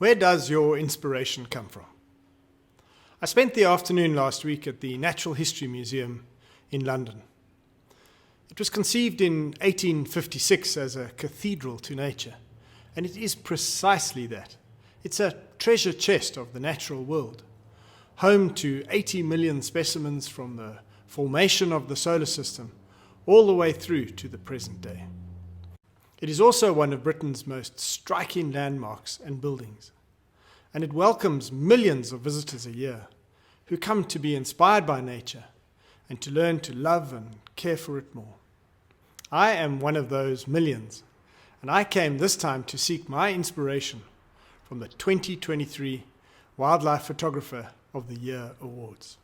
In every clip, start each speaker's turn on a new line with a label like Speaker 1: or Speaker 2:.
Speaker 1: Where does your inspiration come from? I spent the afternoon last week at the Natural History Museum in London. It was conceived in 1856 as a cathedral to nature, and it is precisely that. It's a treasure chest of the natural world, home to 80 million specimens from the formation of the solar system all the way through to the present day. It is also one of Britain's most striking landmarks and buildings, and it welcomes millions of visitors a year who come to be inspired by nature and to learn to love and care for it more. I am one of those millions, and I came this time to seek my inspiration from the 2023 Wildlife Photographer of the Year Awards.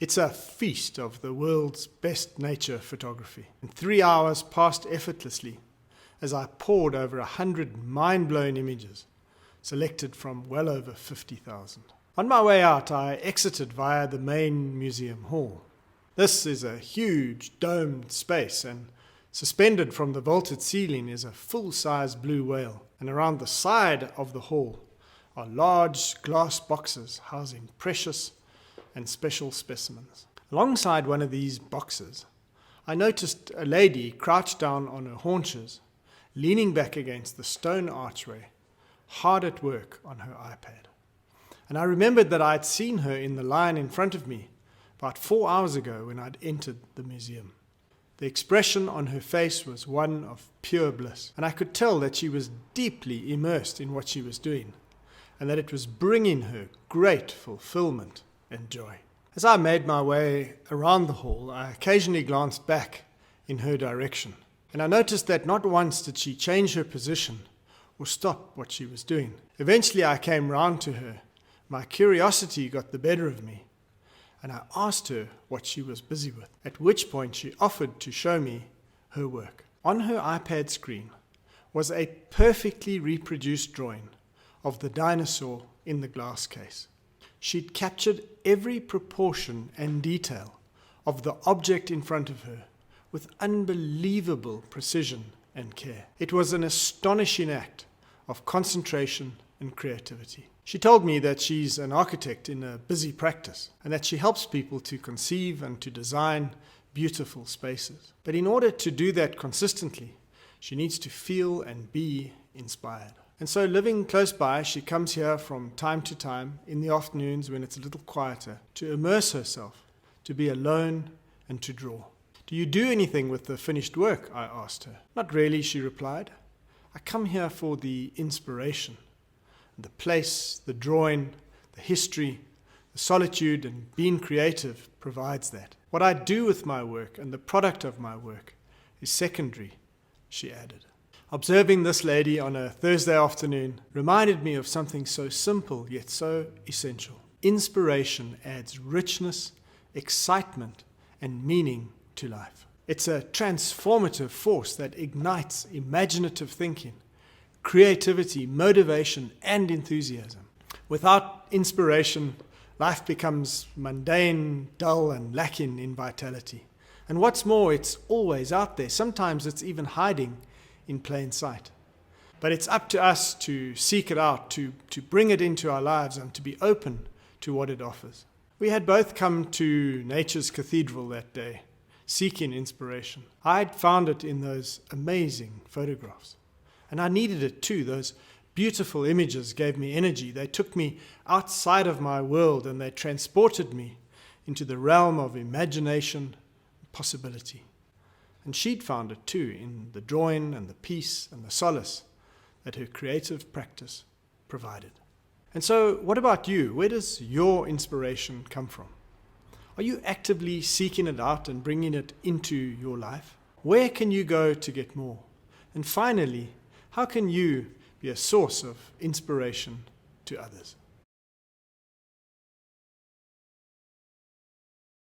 Speaker 1: It's a feast of the world's best nature photography, and 3 hours passed effortlessly as I pored over 100 mind-blowing images, selected from well over 50,000. On my way out, I exited via the main museum hall. This is a huge domed space, and suspended from the vaulted ceiling is a full-size blue whale, and around the side of the hall are large glass boxes housing precious and special specimens. Alongside one of these boxes, I noticed a lady crouched down on her haunches, leaning back against the stone archway, hard at work on her iPad. And I remembered that I had seen her in the line in front of me about 4 hours ago when I'd entered the museum. The expression on her face was one of pure bliss, and I could tell that she was deeply immersed in what she was doing, and that it was bringing her great fulfillment and joy. As I made my way around the hall, I occasionally glanced back in her direction, and I noticed that not once did she change her position or stop what she was doing. Eventually I came round to her. My curiosity got the better of me, and I asked her what she was busy with, at which point she offered to show me her work. On her iPad screen was a perfectly reproduced drawing of the dinosaur in the glass case. She'd captured every proportion and detail of the object in front of her with unbelievable precision and care. It was an astonishing act of concentration and creativity. She told me that she's an architect in a busy practice, and that she helps people to conceive and to design beautiful spaces. But in order to do that consistently, she needs to feel and be inspired. And so, living close by, she comes here from time to time in the afternoons when it's a little quieter to immerse herself, to be alone and to draw. "Do you do anything with the finished work?" I asked her. "Not really," she replied. "I come here for the inspiration. The place, the drawing, the history, the solitude, and being creative provides that. What I do with my work and the product of my work is secondary," she added. Observing this lady on a Thursday afternoon reminded me of something so simple yet so essential. Inspiration adds richness, excitement, and meaning to life. It's a transformative force that ignites imaginative thinking, creativity, motivation, and enthusiasm. Without inspiration, life becomes mundane, dull, and lacking in vitality. And what's more, it's always out there. Sometimes it's even hiding in plain sight. But it's up to us to seek it out, to bring it into our lives, and to be open to what it offers. We had both come to nature's cathedral that day, seeking inspiration. I'd found it in those amazing photographs. And I needed it too. Those beautiful images gave me energy. They took me outside of my world, and they transported me into the realm of imagination and possibility. And she'd found it too in the drawing and the peace and the solace that her creative practice provided. And so, what about you? Where does your inspiration come from? Are you actively seeking it out and bringing it into your life? Where can you go to get more? And finally, how can you be a source of inspiration to others?